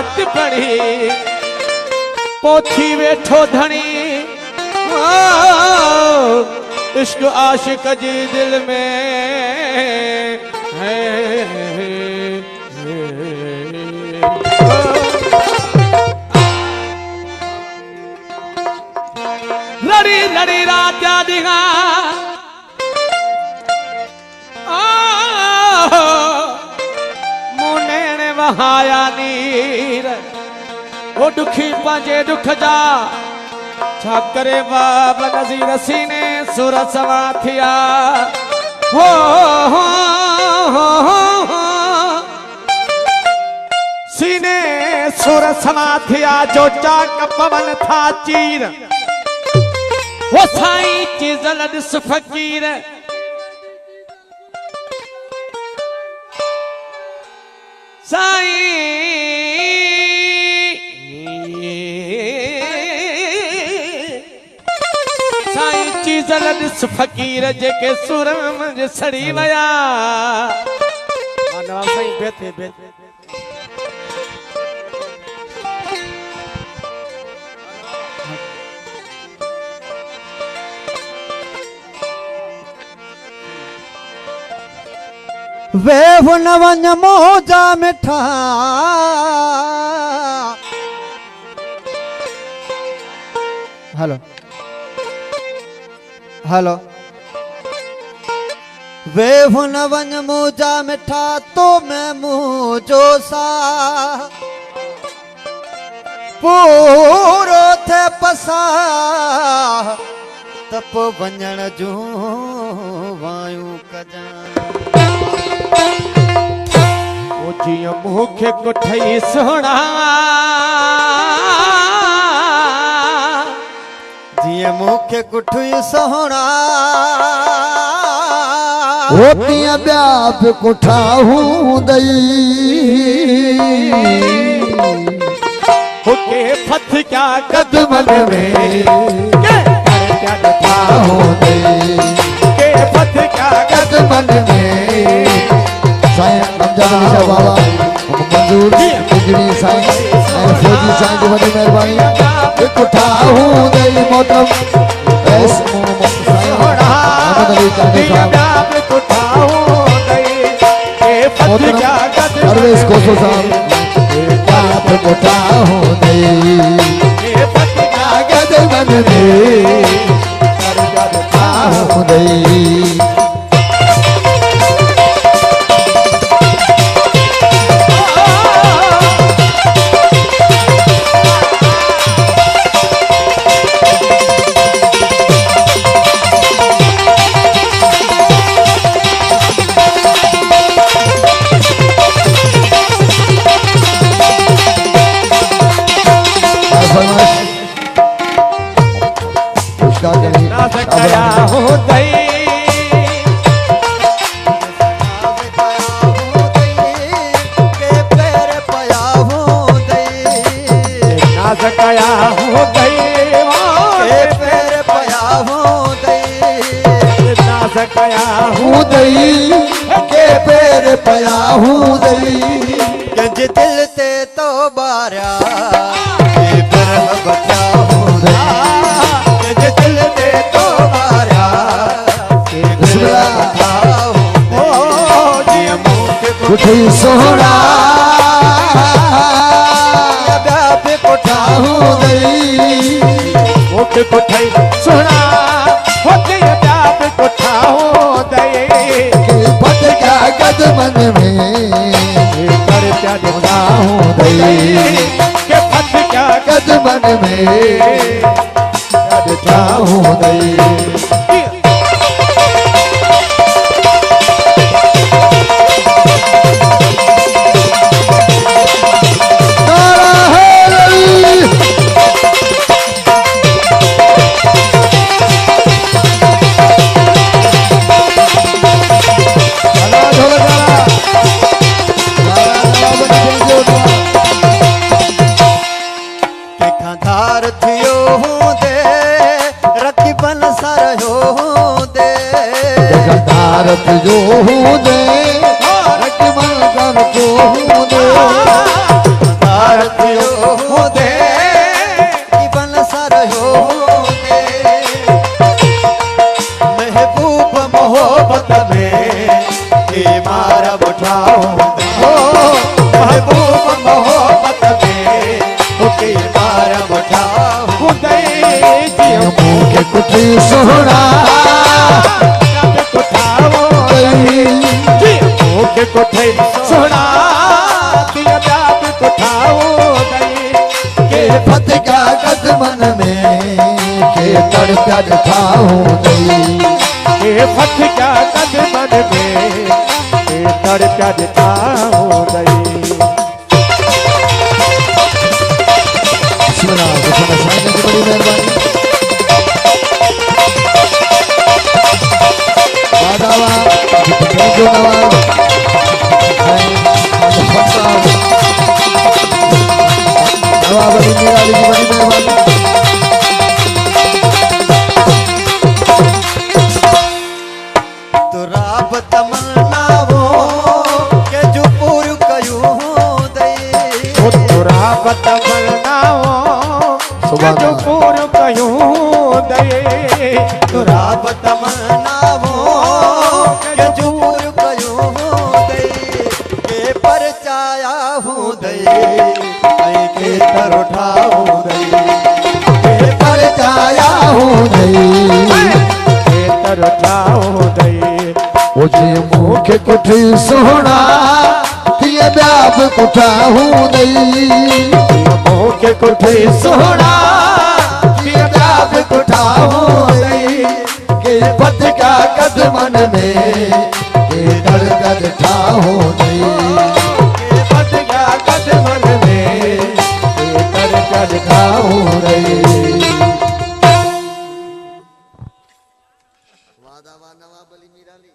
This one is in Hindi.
रात पढ़ी पोथी वेठो धनी इश्क आशिक जी दिल में है। लड़ी लड़ी रात दिखा मुने वहाया नीर वो दुखी पंजे दुख जा छा करे बाबा नज़ीर सीने सुर सवा थिया हो सीने सुर सवा थिया जो चाक पवन था चीर वो साईं चीज़ल दिस फकीर साईं चीज़ल दिस फकीर जेके सुर में सड़ी वया नवाब साईं बेथे बेथे वे नवंज मोजा मिठा हेलो हेलो वे नवंज मोजा मिठा तो मैं मुझो सा पूरो थे पसा तप वंजण जू वायु कजा जिया मुखे कुठई सोना जिया मुखे कुठई सोना होतिया ब्याप कुठाहू दई होके फत क्या कदमन में क्या कुठाहू दई के फत क्या कदमन में साईं रमजान बाबा मंजूर बिजली साईं फौजी साईं की बड़ी मेहरबानी कुठाहू दई मोहतरम ऐस मोहम्मद साईं अहमद अली चांदी साहब कुठाहू दई के फत क्या परवेश कोसो साहब आप कुठाहू दई के फत क्या कदमन में कुठाहू दई के पैर पया हूँ दई गंज दिल ते तो बारा के पैर बचा हूँ दई गंज दिल ते तो बारा के पैर बचा हूँ दई कुठी सोहरा ब्याप कोठा हूँ दई मुख कुठई सोहरा होके ब्याप कोठा हूँ दई कदमन में कर क्या खुदा हूँ दई के फत क्या कदमन में क्या हूँ दई भारत जो हूँ दे मन कर जो हूँ दे भारत महबूब मोहब्बत में उके मार बुझाऊं दई मुख कुछ सोना के कोठे सोना दिया जाब कोठाओ दई के फत का कदमन में के तड़का दिखाऊं दई के फत का कदमन में के तड़का दिखाओ दई सुना साईं की बड़ी मेहरबानी जो नवाब नवाब अली मीराली की बड़ी मेहरबानी तो राब तमन्नाओ के जो पूर कयूं दई तो राब तमन्नाओ के जो पूर कयूं दई तो राब तमन्नाओ के जो पूर कयूं दई के परचाया हूं दई आई के तर उठाऊं दई के परचाया हूँ दई के तर जाओ दई मुझे मुख कुछ सोना दिया व्याप कुठा हूँ दई के कोठे सोना दिया व्याप कुठा हूँ दई के पथ का कदमन में के धड़का दिखा हूँ दई के पद का कदमन में के तड़का दिखा हूँ दई वादा वा नवाब अली मीराली